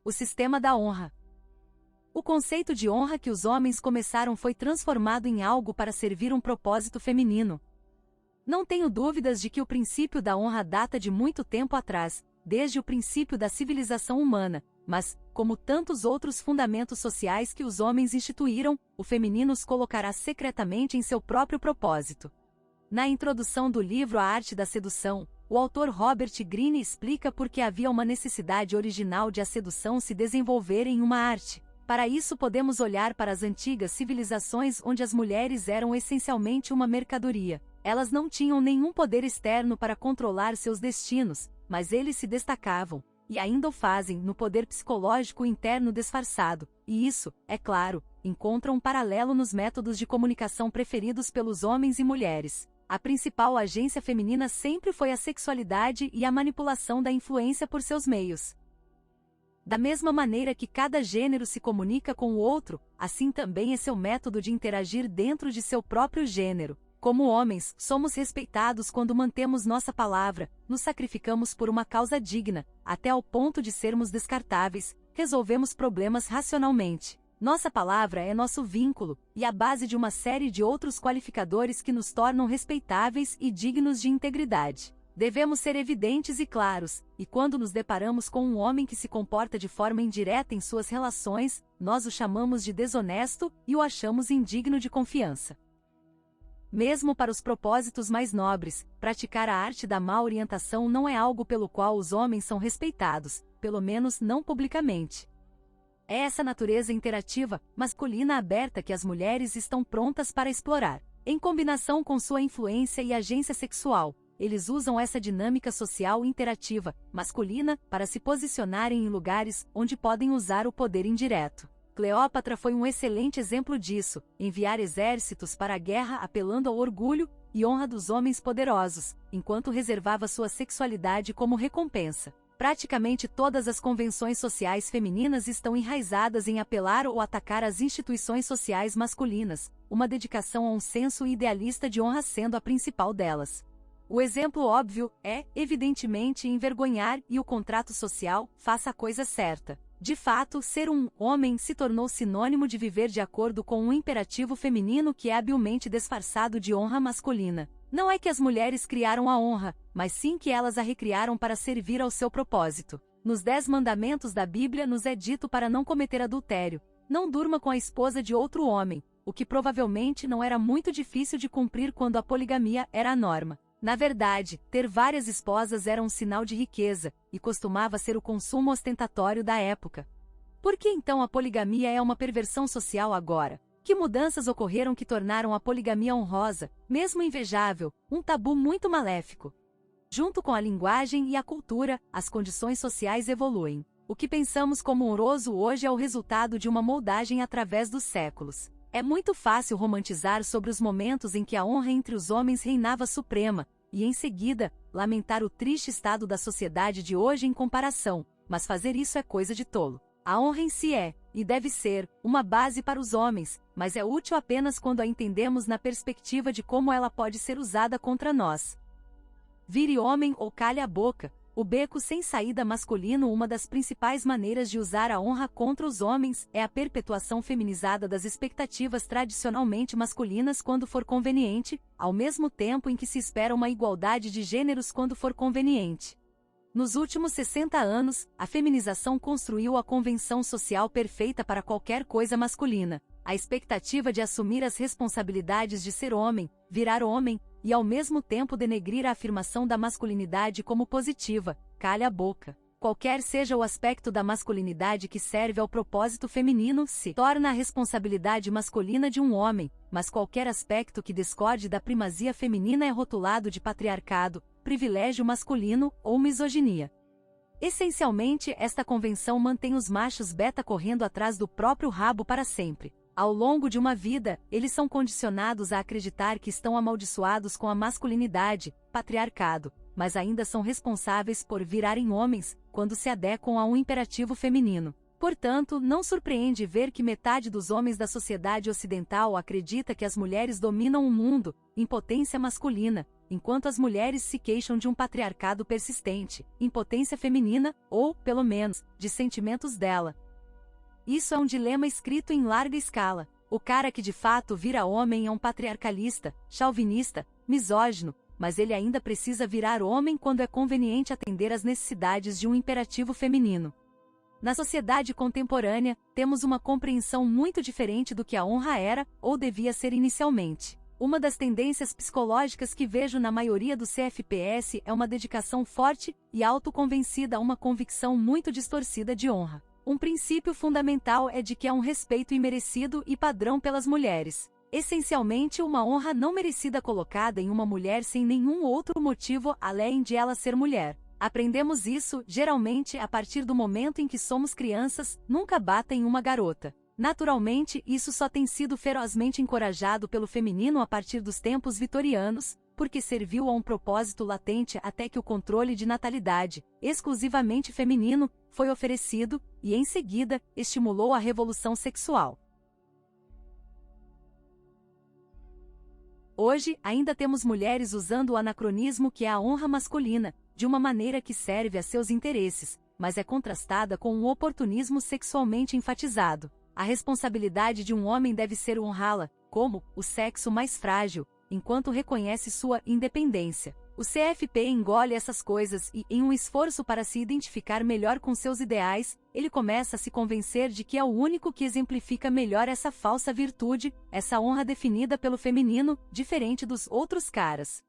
O sistema da honra. O conceito de honra que os homens começaram foi transformado em algo para servir um propósito feminino. Não tenho dúvidas de que o princípio da honra data de muito tempo atrás, desde o princípio da civilização humana, mas, como tantos outros fundamentos sociais que os homens instituíram, o feminino os colocará secretamente em seu próprio propósito. Na introdução do livro A Arte da Sedução, o autor Robert Greene explica por que havia uma necessidade original de a sedução se desenvolver em uma arte. Para isso podemos olhar para as antigas civilizações onde as mulheres eram essencialmente uma mercadoria. Elas não tinham nenhum poder externo para controlar seus destinos, mas eles se destacavam, e ainda o fazem, no poder psicológico interno disfarçado, e isso, é claro, encontra um paralelo nos métodos de comunicação preferidos pelos homens e mulheres. A principal agência feminina sempre foi a sexualidade e a manipulação da influência por seus meios. Da mesma maneira que cada gênero se comunica com o outro, assim também é seu método de interagir dentro de seu próprio gênero. Como homens, somos respeitados quando mantemos nossa palavra, nos sacrificamos por uma causa digna, até ao ponto de sermos descartáveis, resolvemos problemas racionalmente. Nossa palavra é nosso vínculo, e a base de uma série de outros qualificadores que nos tornam respeitáveis e dignos de integridade. Devemos ser evidentes e claros, e quando nos deparamos com um homem que se comporta de forma indireta em suas relações, nós o chamamos de desonesto e o achamos indigno de confiança. Mesmo para os propósitos mais nobres, praticar a arte da má orientação não é algo pelo qual os homens são respeitados, pelo menos não publicamente. É essa natureza interativa, masculina aberta que as mulheres estão prontas para explorar. Em combinação com sua influência e agência sexual, eles usam essa dinâmica social interativa, masculina, para se posicionarem em lugares onde podem usar o poder indireto. Cleópatra foi um excelente exemplo disso, enviar exércitos para a guerra apelando ao orgulho e honra dos homens poderosos, enquanto reservava sua sexualidade como recompensa. Praticamente todas as convenções sociais femininas estão enraizadas em apelar ou atacar as instituições sociais masculinas, uma dedicação a um senso idealista de honra sendo a principal delas. O exemplo óbvio é, evidentemente, envergonhar e o contrato social, faça a coisa certa. De fato, ser um homem se tornou sinônimo de viver de acordo com um imperativo feminino que é habilmente disfarçado de honra masculina. Não é que as mulheres criaram a honra, mas sim que elas a recriaram para servir ao seu propósito. Nos 10 mandamentos da Bíblia nos é dito para não cometer adultério, não durma com a esposa de outro homem, o que provavelmente não era muito difícil de cumprir quando a poligamia era a norma. Na verdade, ter várias esposas era um sinal de riqueza, e costumava ser o consumo ostentatório da época. Por que então a poligamia é uma perversão social agora? Que mudanças ocorreram que tornaram a poligamia honrosa, mesmo invejável, um tabu muito maléfico? Junto com a linguagem e a cultura, as condições sociais evoluem. O que pensamos como honroso hoje é o resultado de uma moldagem através dos séculos. É muito fácil romantizar sobre os momentos em que a honra entre os homens reinava suprema, e em seguida, lamentar o triste estado da sociedade de hoje em comparação, mas fazer isso é coisa de tolo. A honra em si é, e deve ser, uma base para os homens, mas é útil apenas quando a entendemos na perspectiva de como ela pode ser usada contra nós. Vire homem ou calhe a boca. O beco sem saída masculino. Uma das principais maneiras de usar a honra contra os homens é a perpetuação feminizada das expectativas tradicionalmente masculinas quando for conveniente, ao mesmo tempo em que se espera uma igualdade de gêneros quando for conveniente. Nos últimos 60 anos, a feminização construiu a convenção social perfeita para qualquer coisa masculina. A expectativa de assumir as responsabilidades de ser homem, virar homem, e ao mesmo tempo denegrir a afirmação da masculinidade como positiva, calha a boca. Qualquer seja o aspecto da masculinidade que serve ao propósito feminino se torna a responsabilidade masculina de um homem, mas qualquer aspecto que discorde da primazia feminina é rotulado de patriarcado, privilégio masculino ou misoginia. Essencialmente, esta convenção mantém os machos beta correndo atrás do próprio rabo para sempre. Ao longo de uma vida, eles são condicionados a acreditar que estão amaldiçoados com a masculinidade, patriarcado, mas ainda são responsáveis por virarem homens, quando se adequam a um imperativo feminino. Portanto, não surpreende ver que metade dos homens da sociedade ocidental acredita que as mulheres dominam o mundo, impotência masculina, enquanto as mulheres se queixam de um patriarcado persistente, impotência feminina, ou, pelo menos, de sentimentos dela. Isso é um dilema escrito em larga escala. O cara que de fato vira homem é um patriarcalista, chauvinista, misógino, mas ele ainda precisa virar homem quando é conveniente atender às necessidades de um imperativo feminino. Na sociedade contemporânea, temos uma compreensão muito diferente do que a honra era ou devia ser inicialmente. Uma das tendências psicológicas que vejo na maioria dos CFPS é uma dedicação forte e autoconvencida a uma convicção muito distorcida de honra. Um princípio fundamental é de que há um respeito imerecido e padrão pelas mulheres. Essencialmente uma honra não merecida colocada em uma mulher sem nenhum outro motivo além de ela ser mulher. Aprendemos isso, geralmente, a partir do momento em que somos crianças, nunca bata em uma garota. Naturalmente, isso só tem sido ferozmente encorajado pelo feminino a partir dos tempos vitorianos, porque serviu a um propósito latente até que o controle de natalidade, exclusivamente feminino, foi oferecido, e em seguida, estimulou a revolução sexual. Hoje, ainda temos mulheres usando o anacronismo que é a honra masculina, de uma maneira que serve a seus interesses, mas é contrastada com um oportunismo sexualmente enfatizado. A responsabilidade de um homem deve ser honrá-la, como o sexo mais frágil, enquanto reconhece sua independência. O CFP engole essas coisas e, em um esforço para se identificar melhor com seus ideais, ele começa a se convencer de que é o único que exemplifica melhor essa falsa virtude, essa honra definida pelo feminino, diferente dos outros caras.